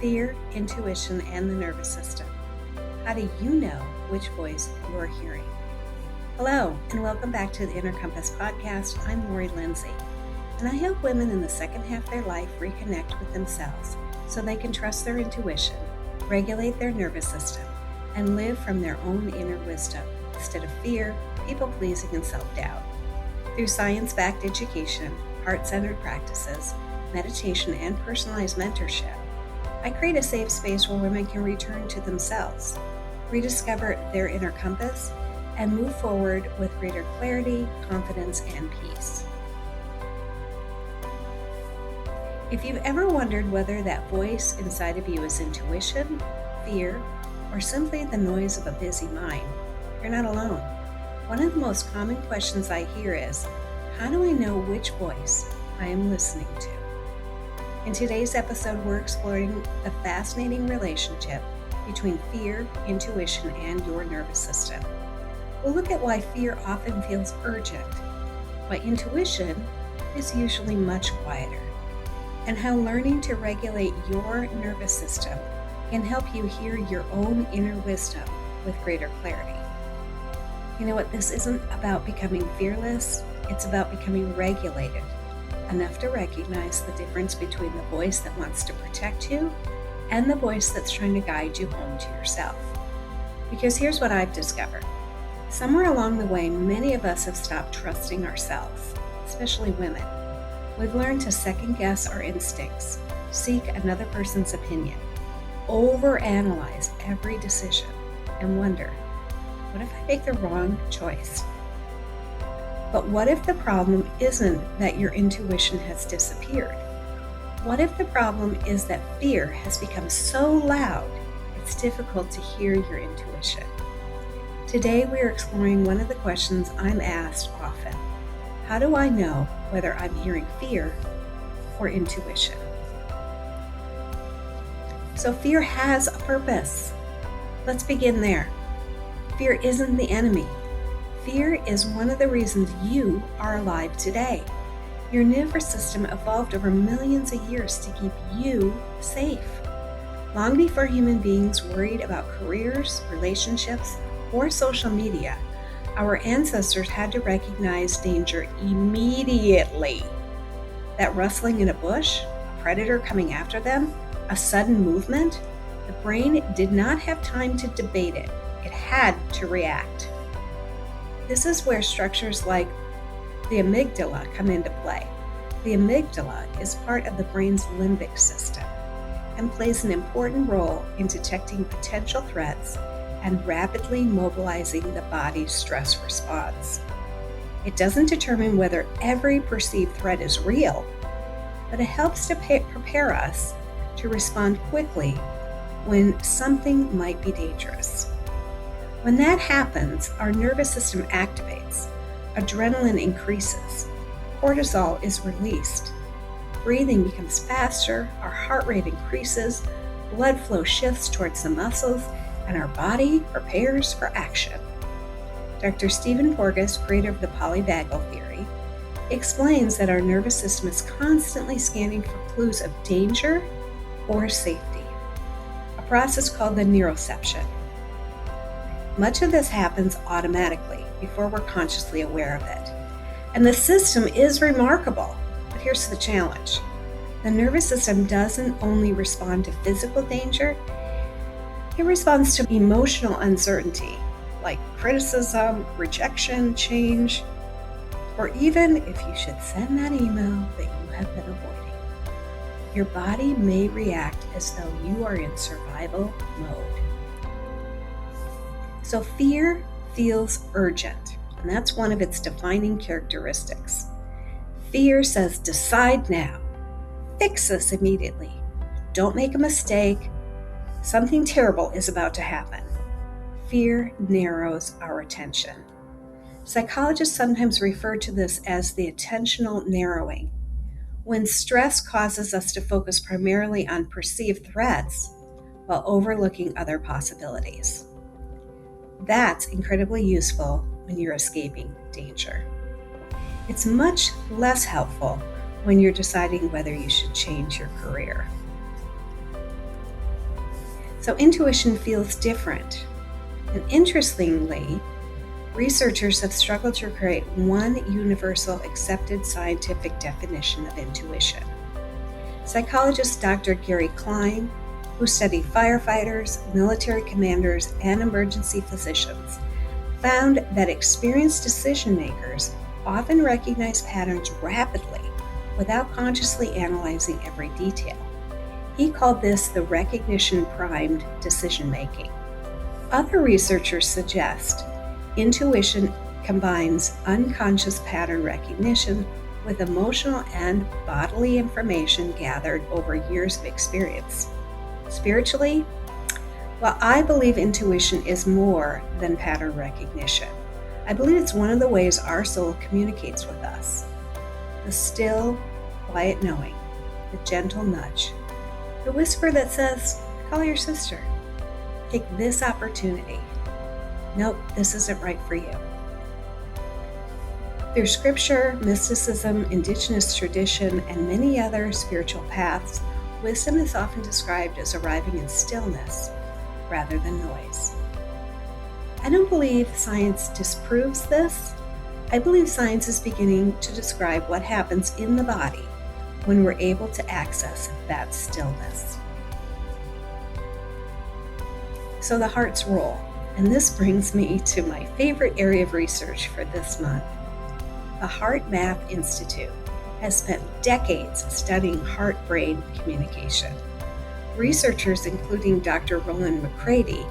fear, intuition, and the nervous system. How do you know which voice you're hearing? Hello, and welcome back to the Inner Compass podcast. I'm Laurie Lynnsee, and I help women in the second half of their life reconnect with themselves so they can trust their intuition, regulate their nervous system, and live from their own inner wisdom instead of fear, people-pleasing, and self-doubt. Through science-backed education, heart-centered practices, meditation, and personalized mentorship, I create a safe space where women can return to themselves, rediscover their inner compass, and move forward with greater clarity, confidence, and peace. If you've ever wondered whether that voice inside of you is intuition, fear, or simply the noise of a busy mind, you're not alone. One of the most common questions I hear is, how do I know which voice I am listening to? In today's episode, we're exploring the fascinating relationship between fear, intuition, and your nervous system. We'll look at why fear often feels urgent, why intuition is usually much quieter, and how learning to regulate your nervous system can help you hear your own inner wisdom with greater clarity. You know what? This isn't about becoming fearless. It's about becoming regulated, enough to recognize the difference between the voice that wants to protect you and the voice that's trying to guide you home to yourself. Because here's what I've discovered. Somewhere along the way, many of us have stopped trusting ourselves, especially women. We've learned to second-guess our instincts, seek another person's opinion, overanalyze every decision, and wonder, what if I make the wrong choice? But what if the problem isn't that your intuition has disappeared? What if the problem is that fear has become so loud, it's difficult to hear your intuition? Today, we are exploring one of the questions I'm asked often. How do I know whether I'm hearing fear or intuition? So fear has a purpose. Let's begin there. Fear isn't the enemy. Fear is one of the reasons you are alive today. Your nervous system evolved over millions of years to keep you safe. Long before human beings worried about careers, relationships, or social media, our ancestors had to recognize danger immediately. That rustling in a bush, a predator coming after them, a sudden movement, the brain did not have time to debate it. It had to react. This is where structures like the amygdala come into play. The amygdala is part of the brain's limbic system and plays an important role in detecting potential threats and rapidly mobilizing the body's stress response. It doesn't determine whether every perceived threat is real, but it helps to prepare us to respond quickly when something might be dangerous. When that happens, our nervous system activates, adrenaline increases, cortisol is released, breathing becomes faster, our heart rate increases, blood flow shifts towards the muscles, and our body prepares for action. Dr. Stephen Porges, creator of the Polyvagal Theory, explains that our nervous system is constantly scanning for clues of danger or safety, a process called the neuroception. Much of this happens automatically before we're consciously aware of it. And the system is remarkable, but here's the challenge. The nervous system doesn't only respond to physical danger, it responds to emotional uncertainty, like criticism, rejection, change, or even if you should send that email that you have been avoiding. Your body may react as though you are in survival mode. So fear feels urgent, and that's one of its defining characteristics. Fear says, decide now, fix this immediately, don't make a mistake, something terrible is about to happen. Fear narrows our attention. Psychologists sometimes refer to this as the attentional narrowing. When stress causes us to focus primarily on perceived threats while overlooking other possibilities. That's incredibly useful when you're escaping danger. It's much less helpful when you're deciding whether you should change your career. So intuition feels different. And interestingly, researchers have struggled to create one universal accepted scientific definition of intuition. Psychologist Dr. Gary Klein, who studied firefighters, military commanders, and emergency physicians, found that experienced decision makers often recognize patterns rapidly without consciously analyzing every detail. He called this the recognition-primed decision-making. Other researchers suggest intuition combines unconscious pattern recognition with emotional and bodily information gathered over years of experience. Spiritually, well, I believe intuition is more than pattern recognition. I believe it's one of the ways our soul communicates with us. The still, quiet knowing, the gentle nudge, the whisper that says, call your sister. Take this opportunity. Nope, this isn't right for you. Through scripture, mysticism, indigenous tradition, and many other spiritual paths, wisdom is often described as arriving in stillness rather than noise. I don't believe science disproves this. I believe science is beginning to describe what happens in the body when we're able to access that stillness. So the heart's role, and this brings me to my favorite area of research for this month. The HeartMath Institute has spent decades studying heart-brain communication. Researchers, including Dr. Rollin McCraty,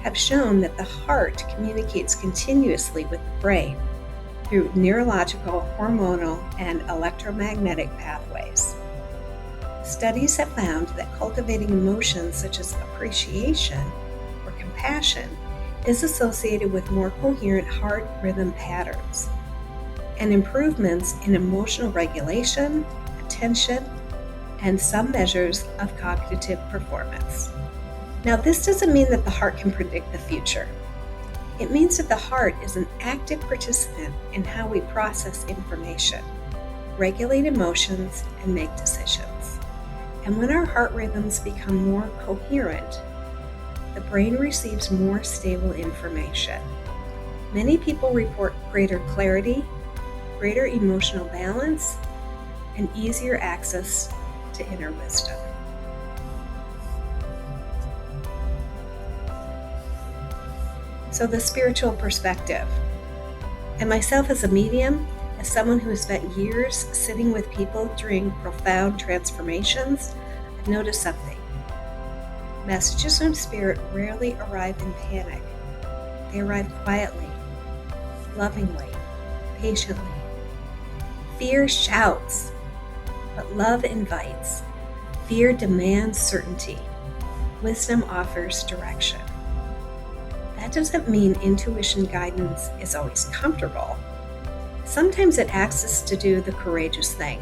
have shown that the heart communicates continuously with the brain through neurological, hormonal, and electromagnetic pathways. Studies have found that cultivating emotions such as appreciation or compassion is associated with more coherent heart rhythm patterns and improvements in emotional regulation, attention, and some measures of cognitive performance. Now, this doesn't mean that the heart can predict the future. It means that the heart is an active participant in how we process information, regulate emotions, and make decisions. And when our heart rhythms become more coherent, the brain receives more stable information. Many people report greater clarity, greater emotional balance, and easier access to inner wisdom. So the spiritual perspective. And myself as a medium, as someone who has spent years sitting with people during profound transformations, I've noticed something. Messages from spirit rarely arrive in panic. They arrive quietly, lovingly, patiently. Fear shouts, but love invites. Fear demands certainty. Wisdom offers direction. That doesn't mean intuition guidance is always comfortable. Sometimes it asks us to do the courageous thing.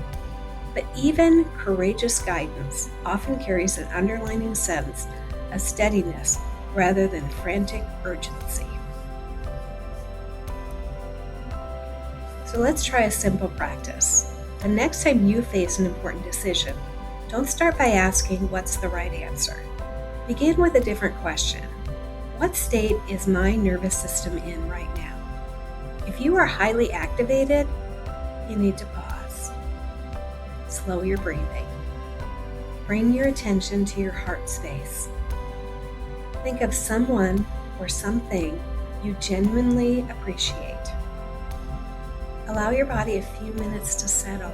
But even courageous guidance often carries an underlying sense of steadiness rather than frantic urgency. So let's try a simple practice. The next time you face an important decision, don't start by asking what's the right answer. Begin with a different question. What state is my nervous system in right now? If you are highly activated, you need to pause. Slow your breathing. Bring your attention to your heart space. Think of someone or something you genuinely appreciate. Allow your body a few minutes to settle,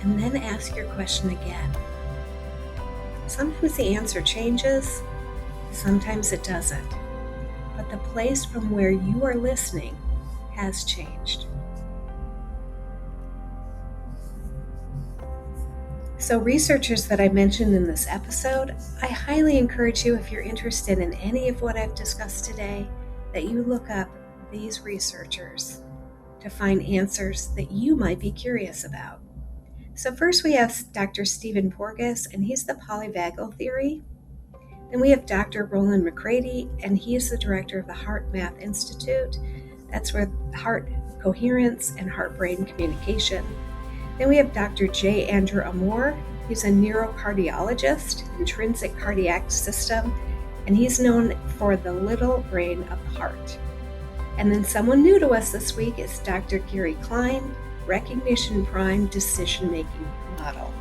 and then ask your question again. Sometimes the answer changes, sometimes it doesn't, but the place from where you are listening has changed. So researchers that I mentioned in this episode, I highly encourage you, if you're interested in any of what I've discussed today, that you look up these researchers to find answers that you might be curious about. So first we have Dr. Stephen Porges, and he's the Polyvagal Theory. Then we have Dr. Rollin McCraty, and he is the director of the HeartMath Institute. That's where heart coherence and heart-brain communication. Then we have Dr. J. Andrew Armour, He's a neurocardiologist, intrinsic cardiac system, and he's known for the little brain of the heart. And then someone new to us this week is Dr. Gary Klein, recognition prime decision-making model.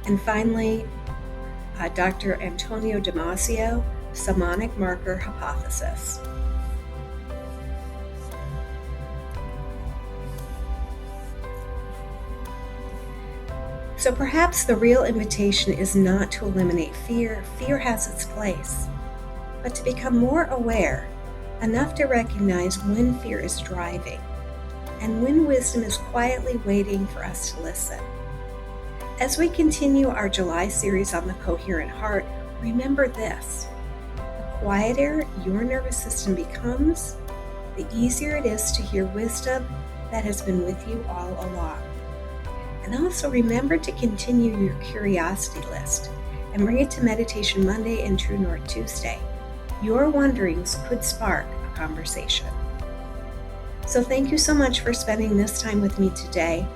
And finally, Dr. Antonio Damasio, somatic marker hypothesis. So perhaps the real invitation is not to eliminate fear. Fear has its place, but to become more aware, enough to recognize when fear is driving and when wisdom is quietly waiting for us to listen. As we continue our July series on the Coherent Heart, remember this: the quieter your nervous system becomes, the easier it is to hear wisdom that has been with you all along. And also remember to continue your curiosity list and bring it to Meditation Monday and True North Tuesday. Your wonderings could spark a conversation. So thank you so much for spending this time with me today.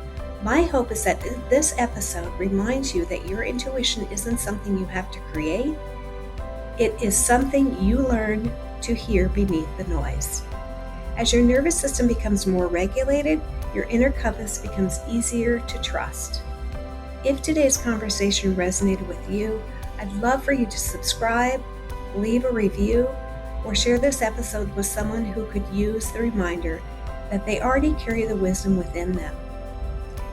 My hope is that this episode reminds you that your intuition isn't something you have to create. It is something you learn to hear beneath the noise. As your nervous system becomes more regulated, your inner compass becomes easier to trust. If today's conversation resonated with you, I'd love for you to subscribe, leave a review, or share this episode with someone who could use the reminder that they already carry the wisdom within them.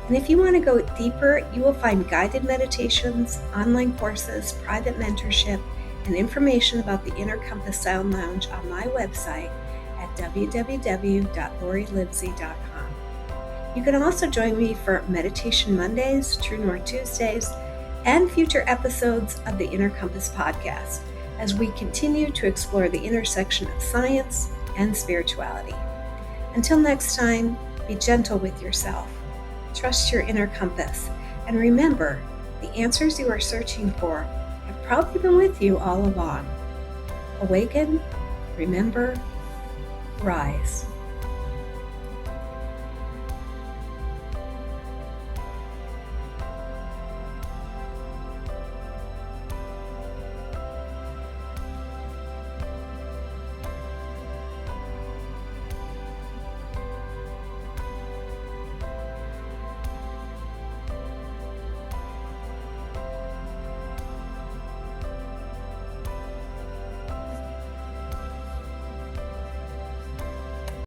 And if you want to go deeper, you will find guided meditations, online courses, private mentorship, and information about the Inner Compass Sound Lounge on my website at www.laurielynnsee.com. You can also join me for Meditation Mondays, True North Tuesdays, and future episodes of the Inner Compass podcast as we continue to explore the intersection of science and spirituality. Until next time, be gentle with yourself, trust your inner compass, and remember, the answers you are searching for have probably been with you all along. Awaken, remember, rise.